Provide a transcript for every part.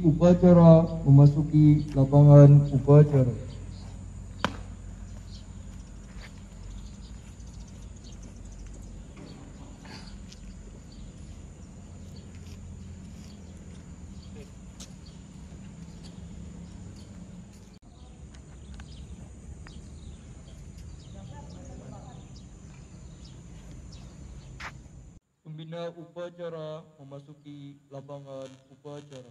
upacara memasuki lapangan upacara. Pembina upacara memasuki lapangan upacara.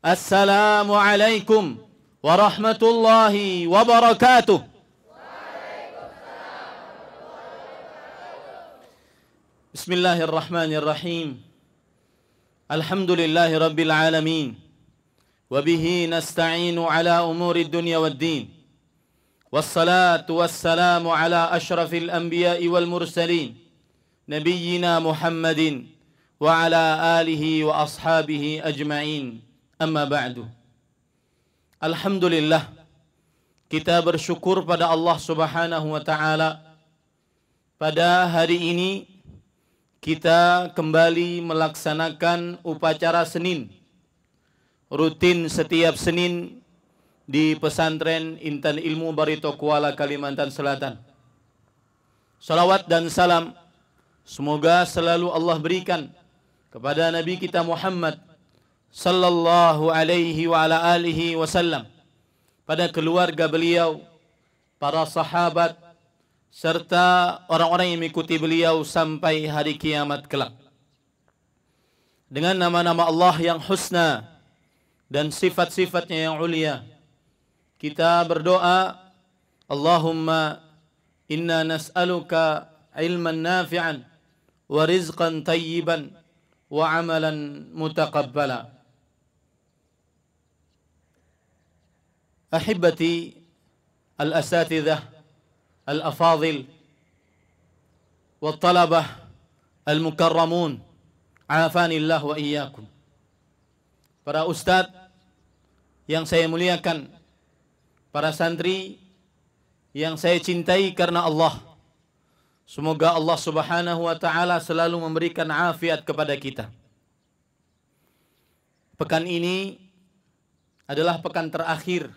Assalamualaikum warahmatullahi wabarakatuh. Bismillahirrahmanirrahim. Alhamdulillahi rabbil alamin. Wabihi nasta'inu ala umuri dunya waddin. Wassalatu wassalamu ala ashrafil anbiya'i wal mursalin. Nabiyyina Muhammadin wa ala alihi wa ashabihi ajma'in. Amma ba'du. Alhamdulillah, kita bersyukur pada Allah Subhanahu wa ta'ala. Pada hari ini kita kembali melaksanakan upacara Senin rutin setiap Senin di pesantren Intan Ilmu Barito Kuala, Kalimantan Selatan. Salawat dan salam semoga selalu Allah berikan kepada Nabi kita Muhammad sallallahu alaihi wa ala alihi wasallam, pada keluarga beliau, para sahabat, serta orang-orang yang mengikuti beliau sampai hari kiamat kelak. Dengan nama-nama Allah yang husna dan sifat-sifatnya yang ulia, kita berdoa, Allahumma inna nas'aluka ilman nafi'an wa rizqan tayyiban wa amalan mutaqabbala. Ahibati al-asatidzah al-afadil wa talabah al-mukarramun, afanillah wa iyyakum. Para ustadz yang saya muliakan, para santri yang saya cintai karena Allah, semoga Allah Subhanahu wa ta'ala selalu memberikan afiat kepada kita. Pekan ini adalah pekan terakhir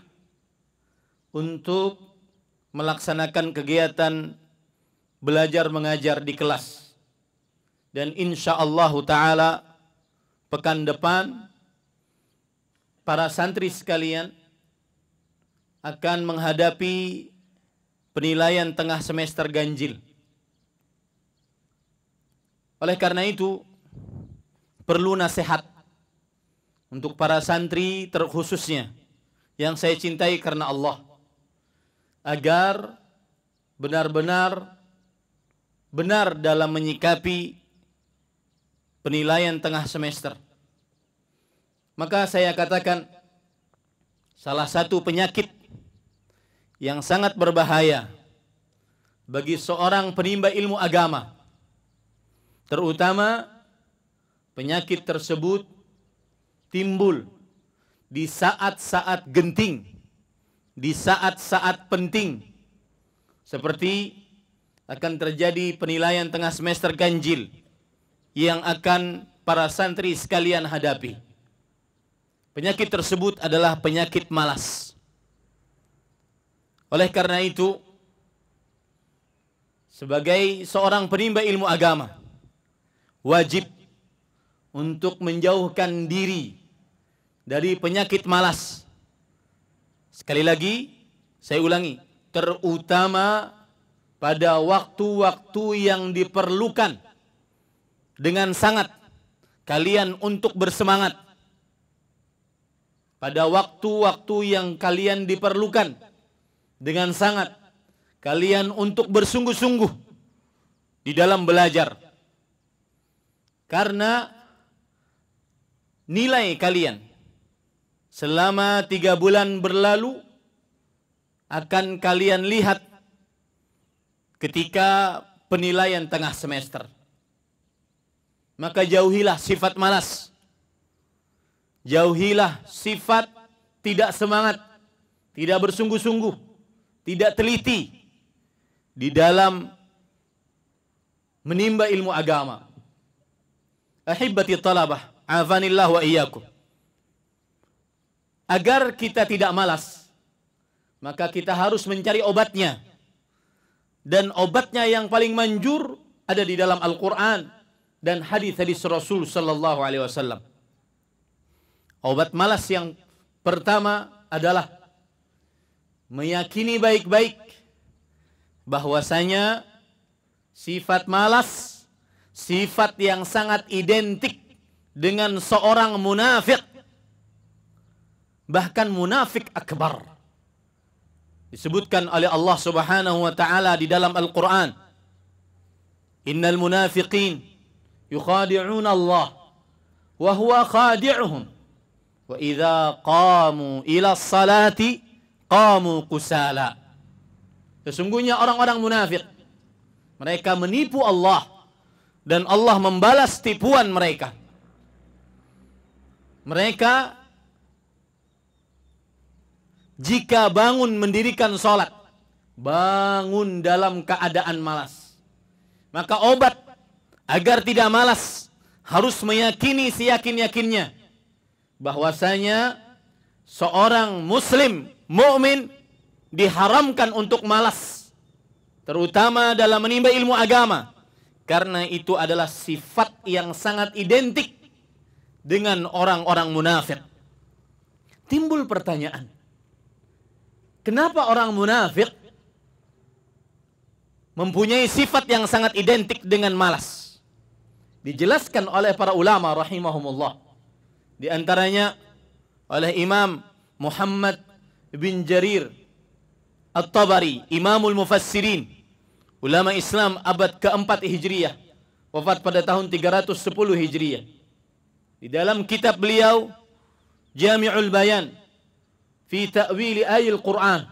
untuk melaksanakan kegiatan belajar mengajar di kelas. Dan insyaallah ta'ala pekan depan para santri sekalian akan menghadapi penilaian tengah semester ganjil. Oleh karena itu, perlu nasihat untuk para santri terkhususnya yang saya cintai karena Allah, agar benar-benar benar dalam menyikapi penilaian tengah semester. Maka saya katakan, salah satu penyakit yang sangat berbahaya bagi seorang penimba ilmu agama, terutama penyakit tersebut timbul di saat-saat genting, di saat-saat penting, seperti akan terjadi penilaian tengah semester ganjil yang akan para santri sekalian hadapi. Penyakit tersebut adalah penyakit malas. Oleh karena itu, sebagai seorang penimba ilmu agama, wajib untuk menjauhkan diri dari penyakit malas. Sekali lagi, saya ulangi, terutama pada waktu-waktu yang diperlukan dengan sangat kalian untuk bersemangat. Pada waktu-waktu yang kalian diperlukan dengan sangat kalian untuk bersungguh-sungguh di dalam belajar. Karena nilai kalian selama 3 bulan berlalu akan kalian lihat ketika penilaian tengah semester. Maka jauhilah sifat malas. Jauhilah sifat tidak semangat, tidak bersungguh-sungguh, tidak teliti. di dalam menimba ilmu agama. Ahibbati talabah, afanillah wa iyyakum. Agar kita tidak malas, maka kita harus mencari obatnya. Dan obatnya yang paling manjur ada di dalam Al-Quran dan hadis-hadis Rasul sallallahu alaihi wasallam. Obat malas yang pertama adalah meyakini baik-baik bahwasanya sifat malas sifat yang sangat identik dengan seorang munafik, bahkan munafik akbar. Disebutkan oleh Allah Subhanahu wa taala di dalam Al-Qur'an, innal munafiqin yukhadi'una Allah wa huwa khadi'uhum wa idza qamu ila salati qamu kusala. Sesungguhnya orang-orang munafik, mereka menipu Allah dan Allah membalas tipuan mereka. Mereka jika bangun mendirikan sholat, bangun dalam keadaan malas. Maka obat agar tidak malas harus meyakini seyakin-yakinnya bahwasanya seorang muslim mukmin diharamkan untuk malas, terutama dalam menimba ilmu agama, karena itu adalah sifat yang sangat identik dengan orang-orang munafik. Timbul pertanyaan, kenapa orang munafik mempunyai sifat yang sangat identik dengan malas? Dijelaskan oleh para ulama rahimahumullah. Di antaranya oleh Imam Muhammad bin Jarir At-Tabari, Imamul Mufassirin, ulama Islam abad keempat Hijriyah, wafat pada tahun 310 Hijriyah. Di dalam kitab beliau Jami'ul Bayan fi ta'wili ayil Quran,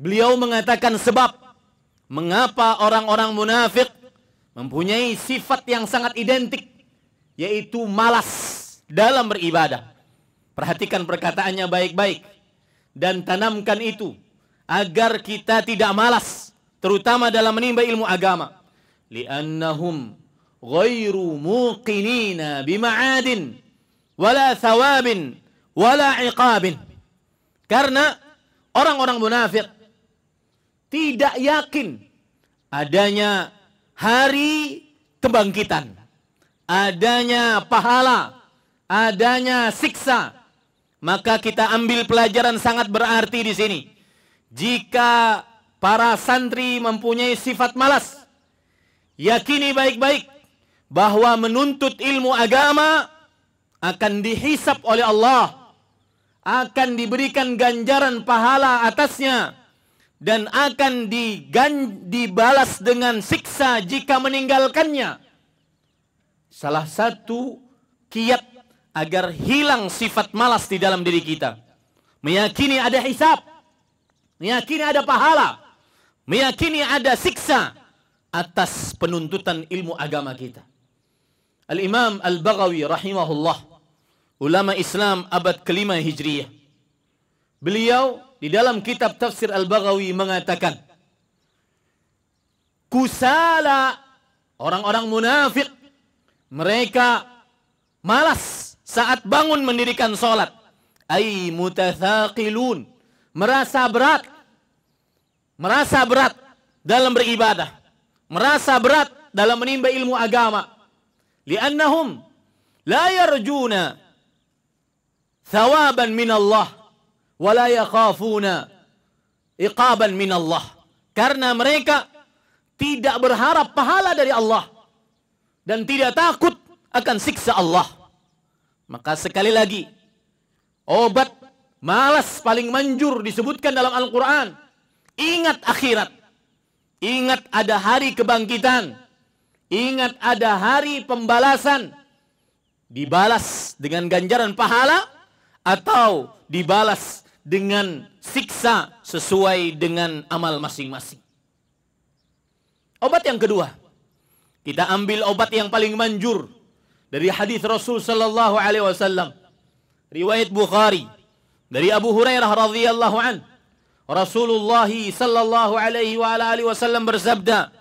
beliau mengatakan sebab mengapa orang-orang munafik mempunyai sifat yang sangat identik, yaitu malas dalam beribadah. Perhatikan perkataannya baik-baik dan tanamkan itu agar kita tidak malas, terutama dalam menimba ilmu agama. Li'annahum ghairu muqinina bima'adin wala thawabin wala iqabin. Karena orang-orang munafik tidak yakin adanya hari kebangkitan, adanya pahala, adanya siksa. Maka kita ambil pelajaran sangat berarti di sini. Jika para santri mempunyai sifat malas, yakini baik-baik bahwa menuntut ilmu agama akan dihisap oleh Allah, akan diberikan ganjaran pahala atasnya, dan akan dibalas dengan siksa jika meninggalkannya. Salah satu kiat agar hilang sifat malas di dalam diri kita, meyakini ada hisab, meyakini ada pahala, meyakini ada siksa atas penuntutan ilmu agama kita. Al-Imam Al-Baghawi rahimahullah, ulama Islam abad kelima Hijriyah, beliau di dalam kitab tafsir Al-Baghawi mengatakan, kusala, orang-orang munafik, mereka malas saat bangun mendirikan sholat. Ay mutathaqilun, merasa berat dalam beribadah, merasa berat dalam menimba ilmu agama. Li'annahum la yarjuna thawaban min Allah wa la yakhafuna iqaban min Allah. Karena mereka tidak berharap pahala dari Allah dan tidak takut akan siksa Allah. Maka sekali lagi, obat malas paling manjur disebutkan dalam Al-Quran. Ingat akhirat, ingat ada hari kebangkitan, ingat ada hari pembalasan. Dibalas dengan ganjaran pahala atau dibalas dengan siksa sesuai dengan amal masing-masing. Obat yang kedua, kita ambil obat yang paling manjur dari hadis Rasul sallallahu alaihi wasallam, riwayat Bukhari dari Abu Hurairah radhiyallahu an, Rasulullah sallallahu alaihi wa ala alihi wasallam bersabda,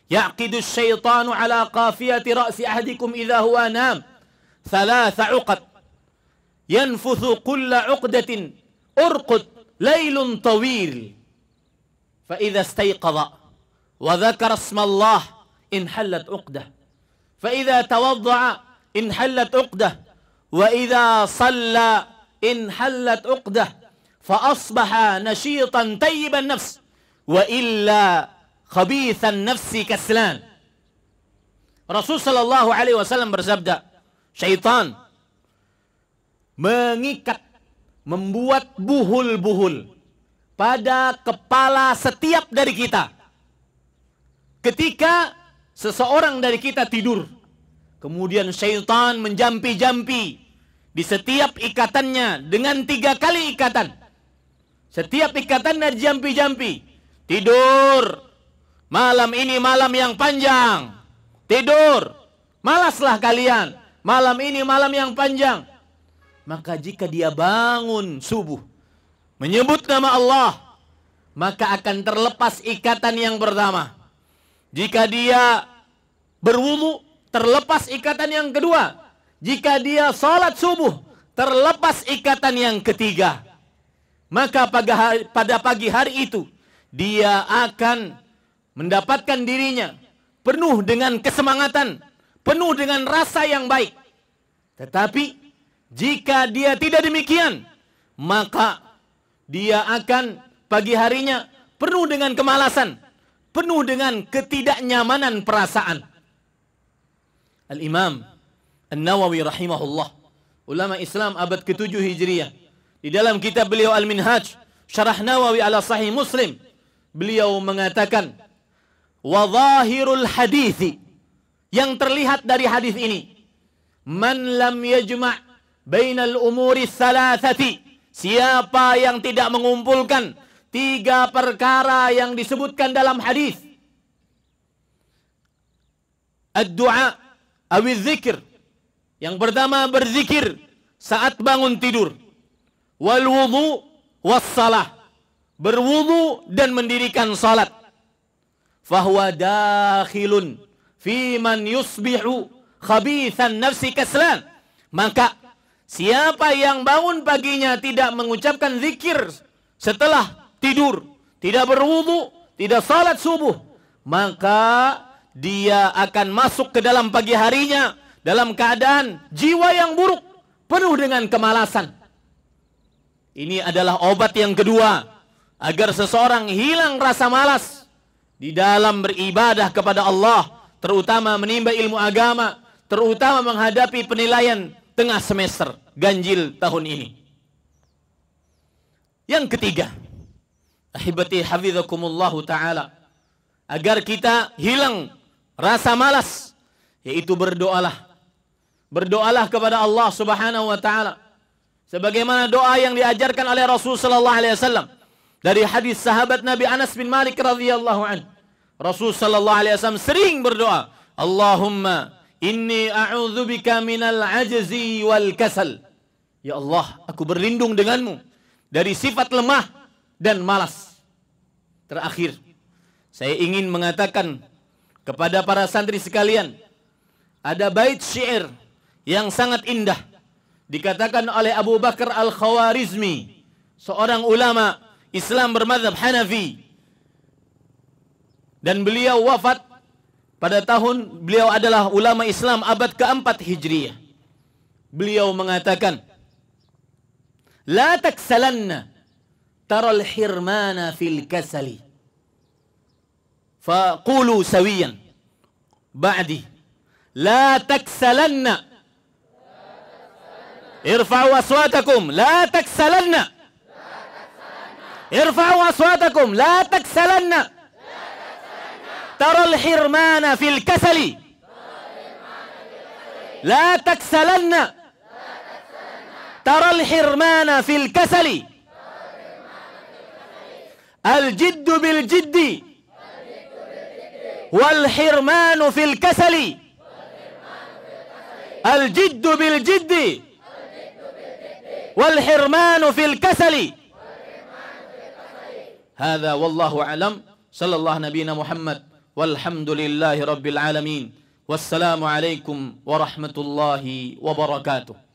"Yaqidu syaitanu ala qafiyati ra'si ahadikum idza huwa nam, thalatha 'uqad. Yanfuthu kulla 'uqdatin urqud laylun tawil. Fa idza istayqadha wa dzakara isma Allah inhallat 'uqdah. Fa idza tawadda'a inhallat 'uqdah. Wa idza shalla inhallat 'uqdah. Fa asbaha nashitan tayyiban nafs wa illa khabithan nafsi kaslan." Rasul sallallahu alaihi wasallam bersabda, syaitan mengikat, membuat buhul-buhul pada kepala setiap dari kita. Ketika seseorang dari kita tidur, kemudian syaitan menjampi-jampi di setiap ikatannya dengan 3 kali ikatan. Setiap ikatannya dijampi-jampi. Tidur, malam ini malam yang panjang. Tidur, malaslah kalian, malam ini malam yang panjang. Maka jika dia bangun subuh, menyebut nama Allah, maka akan terlepas ikatan yang pertama. Jika dia berwudu, terlepas ikatan yang kedua. Jika dia salat subuh, terlepas ikatan yang ketiga. Maka pada pagi hari itu, dia akan mendapatkan dirinya penuh dengan kesemangatan, penuh dengan rasa yang baik. Tetapi jika dia tidak demikian, maka dia akan pagi harinya penuh dengan kemalasan, penuh dengan ketidaknyamanan perasaan. Al-Imam An-Nawawi rahimahullah, ulama Islam abad ke-7 Hijriah, di dalam kitab beliau Al-Minhaj, Syarah Nawawi ala Sahih Muslim, beliau mengatakan, wa zahirul hadithi, yang terlihat dari hadis ini, man lam yajma' bainal umuri thalathati, siapa yang tidak mengumpulkan 3 perkara yang disebutkan dalam hadis, ad-du'a awil zikir, yang pertama berzikir saat bangun tidur, wal wudu was salah, berwudu dan mendirikan salat, fahuwa dakhilun fi man yusbihu khabithan nafsi kaslan, maka siapa yang bangun paginya tidak mengucapkan zikir setelah tidur, tidak berwudu, tidak salat subuh, maka dia akan masuk ke dalam pagi harinya dalam keadaan jiwa yang buruk, penuh dengan kemalasan. Ini adalah obat yang kedua agar seseorang hilang rasa malas di dalam beribadah kepada Allah, terutama menimba ilmu agama, terutama menghadapi penilaian tengah semester ganjil tahun ini. Yang ketiga, ahibati hafizakumullahu ta'ala, agar kita hilang rasa malas, yaitu berdoalah. Berdoalah kepada Allah subhanahu wa ta'ala, sebagaimana doa yang diajarkan oleh Rasul sallallahu alaihi wasallam dari hadis sahabat Nabi Anas bin Malik radhiyallahu anhu. Rasul sallallahu alaihi wasallam sering berdoa, Allahumma inni a'udzubika minal ajzi wal kasal. Ya Allah, aku berlindung denganmu dari sifat lemah dan malas. Terakhir, saya ingin mengatakan kepada para santri sekalian, ada bait syair yang sangat indah dikatakan oleh Abu Bakar Al-Khawarizmi, seorang ulama Islam bermadzhab Hanafi, dan beliau wafat pada tahun, beliau adalah ulama Islam abad ke-4 Hijriah. Beliau mengatakan, la taksalanna taral hirmana fil kasali faqulu sawiyan ba'di la taksalanna irfa'u aswatakum la taksalanna irfa'u aswatakum la taksalanna taral hirmana fil kasali la taksalanna taral hirmana fil kasali al jiddu bil jiddi wal hirmanu fil kasali al jiddu bil jiddi wal hirmanu fil kasali Hadza wallahu a'lam. Sallallahu nabiyana Muhammad walhamdulillahi rabbil alamin. Wassalamu alaikum warahmatullahi wabarakatuh.